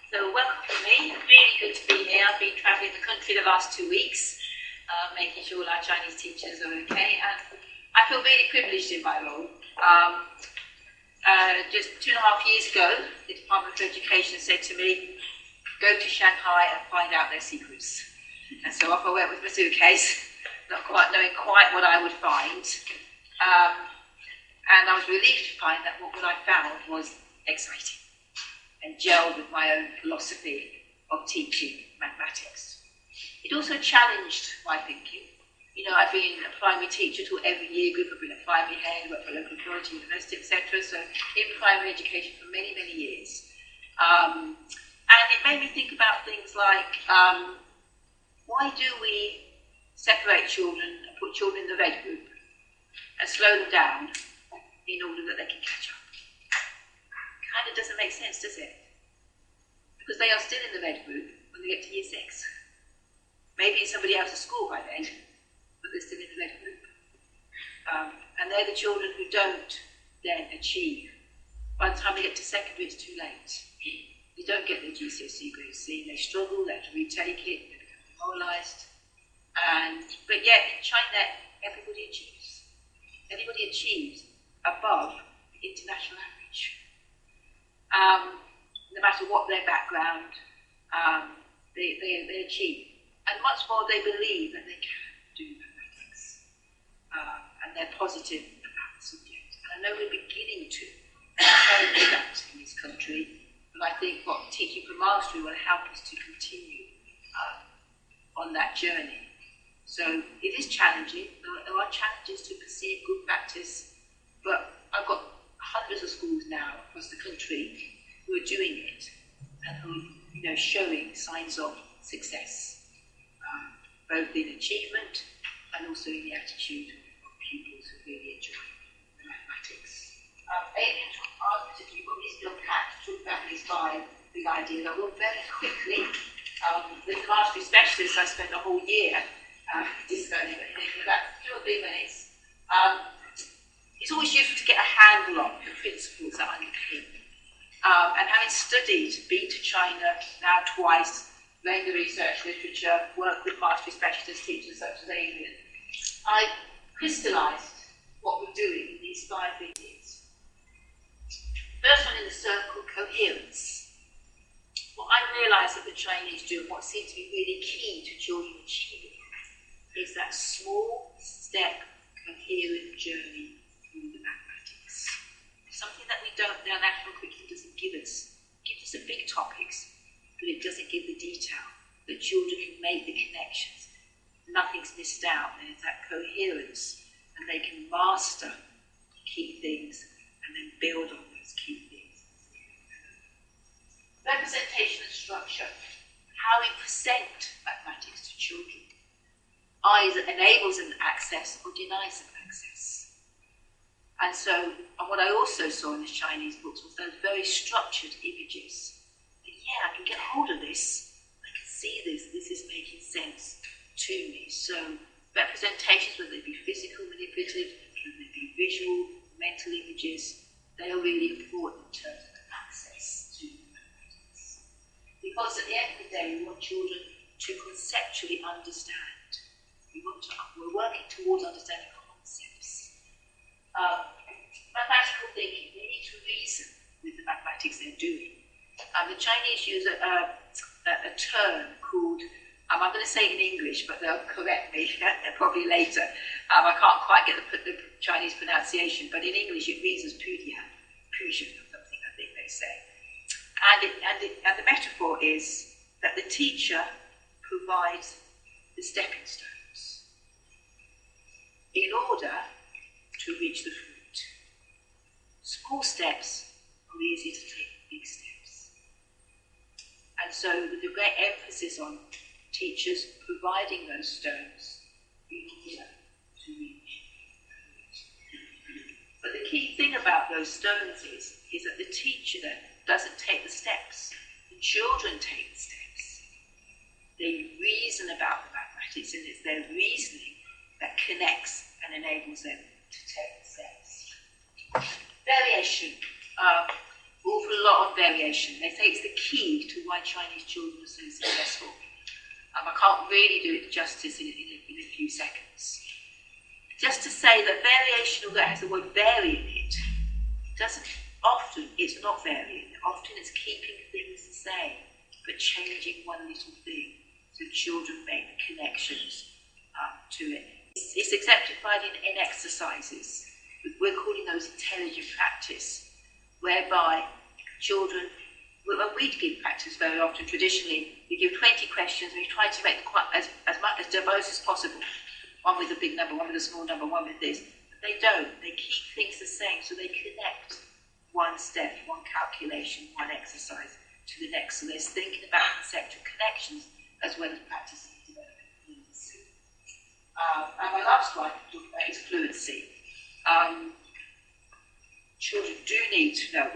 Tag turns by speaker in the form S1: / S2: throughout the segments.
S1: So welcome to me. Really good to be here. I've been travelling the country the last 2 weeks, making sure all our Chinese teachers are okay, and I feel really privileged in my role. Just 2.5 years ago, the Department for Education said to me, go to Shanghai and find out their secrets. And so off I went with my suitcase, not quite knowing quite what I would find. And I was relieved to find that what I found was exciting and gelled with my own philosophy of teaching mathematics. It also challenged my thinking. You know, I've been a primary teacher till every year group. I've been a primary head, worked for a local authority, university, etc. So in primary education for many, many years. And it made me think about things like, why do we separate children and put children in the red group and slow them down in order that they can catch up? Kind of doesn't make sense, does it? Because they are still in the red group when they get to year 6. Maybe it's somebody else's school by then, but they're still in the red group. And they're the children who don't then achieve. By the time they get to secondary, it's too late. They don't get their GCSE grade C, they struggle, they have to retake it, they become demoralised. But yet in China, everybody achieves. Everybody achieves above the international average. No matter what their background, they achieve. And much more, they believe that they can do mathematics. And they're positive about the subject. And I know we're beginning to encourage that in this country, but I think what Teaching for Mastery will help us to continue on that journey. So it is challenging. There are challenges to perceive good practice, but I've got hundreds of schools now across the country who are doing it and who are showing signs of success, both in achievement and also in the attitude of pupils who really enjoy mathematics. Adrian asked me to do what is still catch to talk about these 5 big ideas. I will very quickly. With the mastery specialists, I spent a whole year discussing it in about 2 or 3 minutes. It's always useful to get a handle on the principles that underpin. And having studied, been to China now twice, read the research literature, worked with mastery specialist teachers such as Adrian, I crystallised what we're doing in these 5 areas. First one in the circle, coherence. What I realised that the Chinese do, and what seems to be really key to children achieving, is that small step, coherent journey through the mathematics. Something that we don't, the national curriculum doesn't give us. It gives us the big topics, but it doesn't give the detail. The children can make the connections. Nothing's missed out. There's that coherence, and they can master key things and then build on those key things. Representation and structure. How we present mathematics to children either enables them access or denies them access. And so, what I also saw in the Chinese books was those very structured images. Yeah, I can get hold of this, I can see this is making sense to me. So, representations, whether they be physical, manipulative, whether they be visual, mental images, they are really important in terms of access to mathematics. Because at the end of the day, we want children to conceptually understand. We're working towards understanding concepts. Mathematical thinking, they need to reason with the mathematics they're doing. The Chinese use a term called, I'm going to say it in English, but they'll correct me probably later. I can't quite get the Chinese pronunciation, but in English it reads as pudian or something, I think they say. And the metaphor is that the teacher provides the stepping stones in order to reach the fruit. Small steps are easy to take big steps. And so with a great emphasis on teachers providing those stones in order to reach. But the key thing about those stones is that the teacher doesn't take the steps. The children take the steps. They reason about the mathematics, and it's their reasoning that connects and enables them to take the steps. Variation. awful lot of variation. They say it's the key to why Chinese children are so successful. I can't really do it justice in a few seconds. Just to say that variation, although it has the word vary in it, it's not varying. Often it's keeping things the same, but changing one little thing so children make connections to it. It's exemplified in exercises. We're calling those intelligent practice, whereby children, when we give practice very often, traditionally, we give 20 questions and we try to make them as diverse as possible. One with a big number, one with a small number, one with this. But they don't. They keep things the same, so they connect one step, one calculation, one exercise to the next. So there's thinking about conceptual connections as well as practicing developing fluency. And my last slide is fluency. Children do need to know.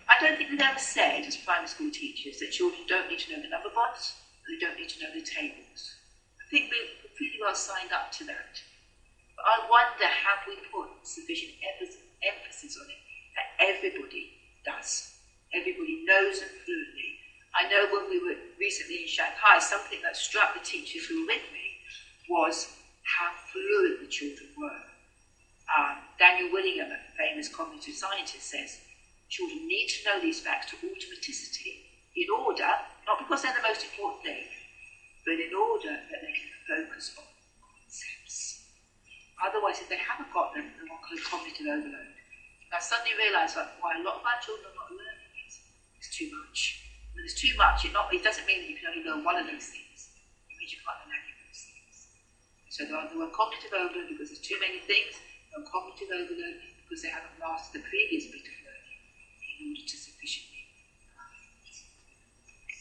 S1: I don't think we've ever said as primary school teachers that children don't need to know the number bonds, they don't need to know the tables. I think we're pretty well signed up to that. But I wonder, have we put sufficient emphasis on it that everybody does? Everybody knows them fluently. I know when we were recently in Shanghai, something that struck the teachers who were with me was how fluent the children were. Daniel Willingham, a famous cognitive scientist, says children need to know these facts to automaticity in order, not because they're the most important thing, but in order that they can focus on concepts. Otherwise, if they haven't got them, they're called cognitive overload. I suddenly realised why a lot of our children are not learning it. It's too much. When there's too much, it doesn't mean that you can only learn one of those things. It means you can't learn any of those things. So there are cognitive overload because there's too many things, and cognitive overload because they haven't mastered the previous bit of learning in order to sufficiently.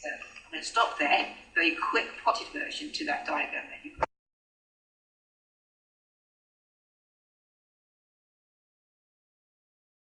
S1: So I'm going to stop there. Very quick potted version to that diagram that you've got.